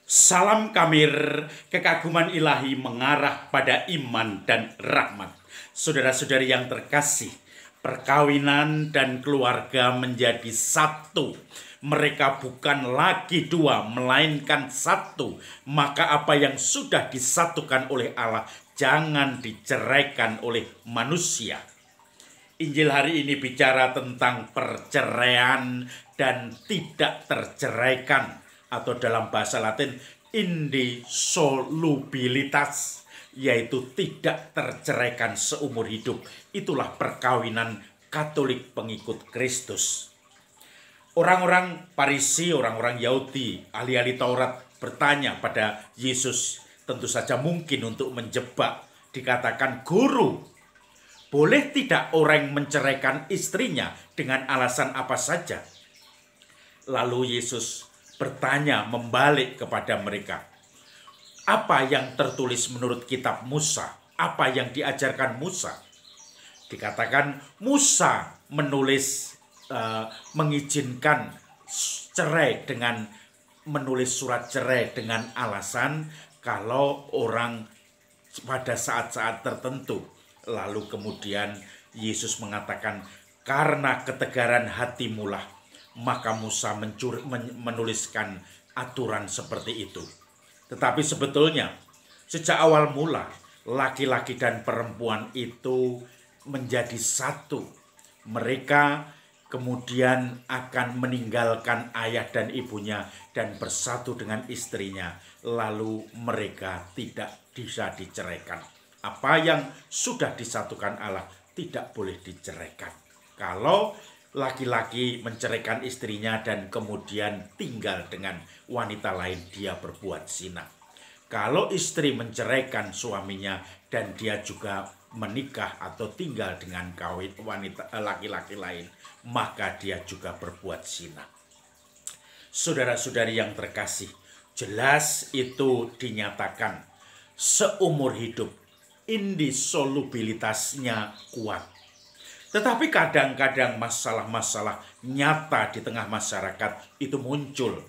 Salam Kamir, kekaguman ilahi mengarah pada iman dan rahmat. Saudara-saudari yang terkasih, perkawinan dan keluarga menjadi satu. Mereka bukan lagi dua, melainkan satu. Maka apa yang sudah disatukan oleh Allah, jangan diceraikan oleh manusia. Injil hari ini bicara tentang perceraian dan tidak terceraikan, atau dalam bahasa Latin indissolubilitas, yaitu tidak terceraikan seumur hidup. Itulah perkawinan Katolik pengikut Kristus. Orang-orang Farisi, orang-orang Yahudi, ahli-ahli Taurat bertanya pada Yesus, tentu saja mungkin untuk menjebak. Dikatakan, "Guru, boleh tidak orang menceraikan istrinya dengan alasan apa saja?" Lalu Yesus bertanya membalik kepada mereka, apa yang tertulis menurut kitab Musa? Apa yang diajarkan Musa? Dikatakan Musa menulis, mengizinkan cerai dengan menulis surat cerai dengan alasan kalau orang pada saat-saat tertentu. Lalu kemudian Yesus mengatakan, karena ketegaran hatimulah maka Musa menuliskan aturan seperti itu. Tetapi sebetulnya sejak awal mula laki-laki dan perempuan itu menjadi satu. Mereka kemudian akan meninggalkan ayah dan ibunya dan bersatu dengan istrinya. Lalu mereka tidak bisa diceraikan. Apa yang sudah disatukan Allah tidak boleh diceraikan. Kalau laki-laki menceraikan istrinya dan kemudian tinggal dengan wanita lain, dia berbuat zina. Kalau istri menceraikan suaminya dan dia juga menikah atau tinggal dengan laki-laki lain, maka dia juga berbuat zina. Saudara-saudari yang terkasih, jelas itu dinyatakan seumur hidup, indissolubilitasnya kuat. Tetapi kadang-kadang masalah-masalah nyata di tengah masyarakat itu muncul.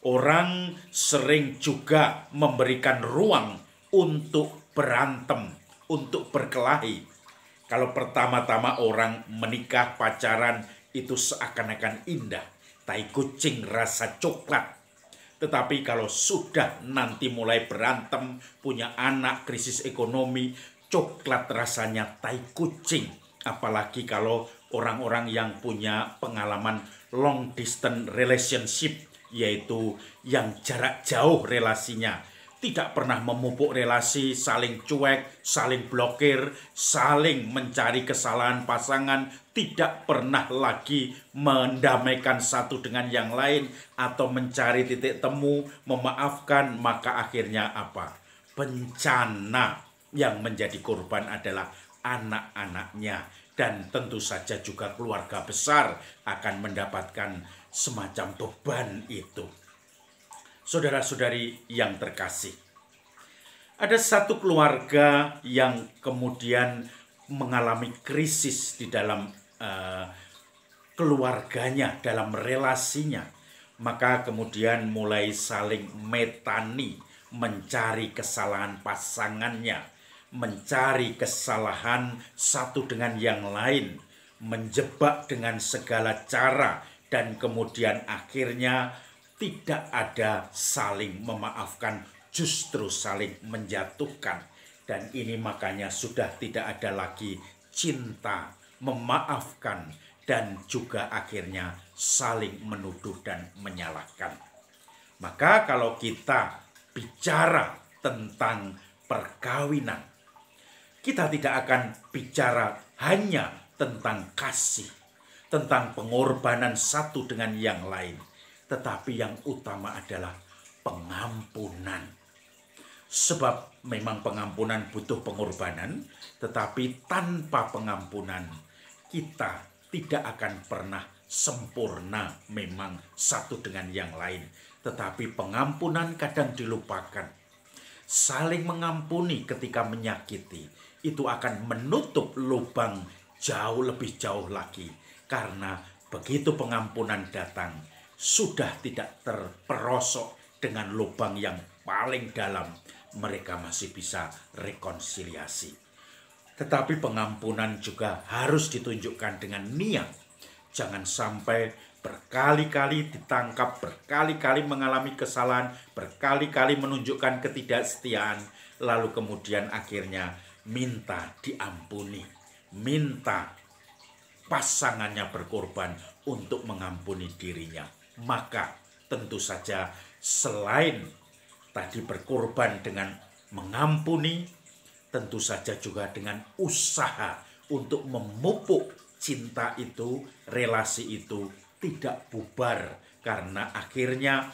Orang sering juga memberikan ruang untuk berantem, untuk berkelahi. Kalau pertama-tama orang menikah, pacaran, itu seakan-akan indah. Tai kucing rasa coklat. Tetapi kalau sudah nanti mulai berantem, punya anak, krisis ekonomi, coklat rasanya tai kucing. Apalagi kalau orang-orang yang punya pengalaman long distance relationship, yaitu yang jarak jauh relasinya. Tidak pernah memupuk relasi, saling cuek, saling blokir, saling mencari kesalahan pasangan, tidak pernah lagi mendamaikan satu dengan yang lain, atau mencari titik temu, memaafkan, maka akhirnya apa? Bencana. Yang menjadi korban adalah anak-anaknya, dan tentu saja juga keluarga besar akan mendapatkan semacam beban itu. Saudara-saudari yang terkasih, ada satu keluarga yang kemudian mengalami krisis di dalam keluarganya, dalam relasinya. Maka kemudian mulai saling metani, mencari kesalahan pasangannya, mencari kesalahan satu dengan yang lain, menjebak dengan segala cara, dan kemudian akhirnya tidak ada saling memaafkan, justru saling menjatuhkan. Dan ini makanya sudah tidak ada lagi cinta, memaafkan, dan juga akhirnya saling menuduh dan menyalahkan. Maka kalau kita bicara tentang perkawinan, kita tidak akan bicara hanya tentang kasih, tentang pengorbanan satu dengan yang lain. Tetapi yang utama adalah pengampunan. Sebab memang pengampunan butuh pengorbanan, tetapi tanpa pengampunan kita tidak akan pernah sempurna memang satu dengan yang lain. Tetapi pengampunan kadang dilupakan. Saling mengampuni ketika menyakiti itu akan menutup lubang jauh lebih jauh lagi. Karena begitu pengampunan datang, sudah tidak terperosok dengan lubang yang paling dalam, mereka masih bisa rekonsiliasi. Tetapi pengampunan juga harus ditunjukkan dengan niat. Jangan sampai berkali-kali ditangkap, berkali-kali mengalami kesalahan, berkali-kali menunjukkan ketidaksetiaan, lalu kemudian akhirnya minta diampuni, minta pasangannya berkorban untuk mengampuni dirinya. Maka tentu saja selain tadi berkorban dengan mengampuni, tentu saja juga dengan usaha untuk memupuk cinta itu, relasi itu tidak bubar, karena akhirnya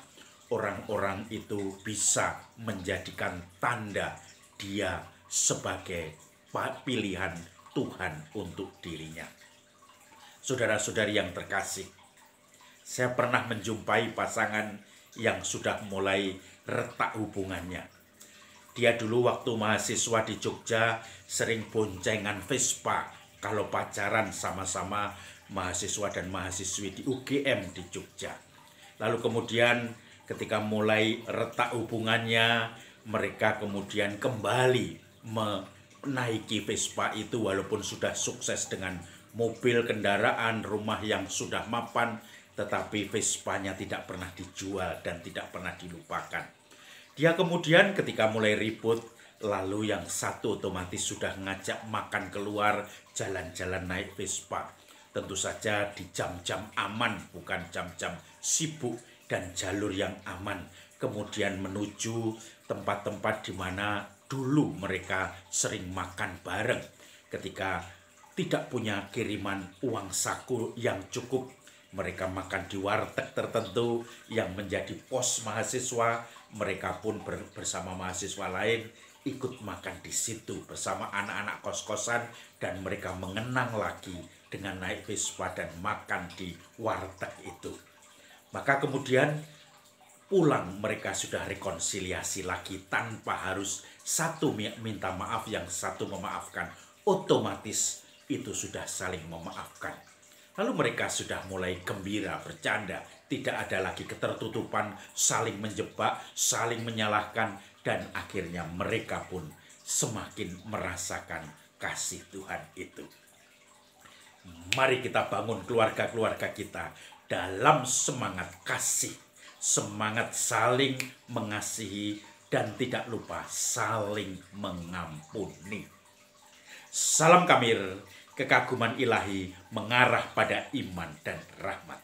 orang-orang itu bisa menjadikan tanda dia sebagai pilihan Tuhan untuk dirinya. Saudara-saudari yang terkasih, saya pernah menjumpai pasangan yang sudah mulai retak hubungannya. Dia dulu waktu mahasiswa di Jogja sering boncengan Vespa kalau pacaran sama-sama mahasiswa dan mahasiswi di UGM di Jogja. Lalu kemudian ketika mulai retak hubungannya, mereka kemudian kembali menaiki Vespa itu walaupun sudah sukses dengan mobil, kendaraan, rumah yang sudah mapan, tetapi Vespanya tidak pernah dijual dan tidak pernah dilupakan. Dia kemudian ketika mulai ribut, lalu yang satu otomatis sudah ngajak makan keluar, jalan-jalan naik Vespa. Tentu saja di jam-jam aman, bukan jam-jam sibuk, dan jalur yang aman. Kemudian menuju tempat-tempat di mana dulu mereka sering makan bareng. Ketika tidak punya kiriman uang saku yang cukup, mereka makan di warteg tertentu yang menjadi pos mahasiswa. Mereka pun bersama mahasiswa lain ikut makan di situ bersama anak-anak kos-kosan, dan mereka mengenang lagi dengan naik Vespa dan makan di warteg itu. Maka kemudian pulang mereka sudah rekonsiliasi lagi tanpa harus satu minta maaf yang satu memaafkan. Otomatis itu sudah saling memaafkan. Lalu mereka sudah mulai gembira, bercanda, tidak ada lagi ketertutupan, saling menjebak, saling menyalahkan, dan akhirnya mereka pun semakin merasakan kasih Tuhan itu. Mari kita bangun keluarga-keluarga kita dalam semangat kasih, semangat saling mengasihi, dan tidak lupa saling mengampuni. Salam Kamir, kekaguman ilahi mengarah pada iman dan rahmat.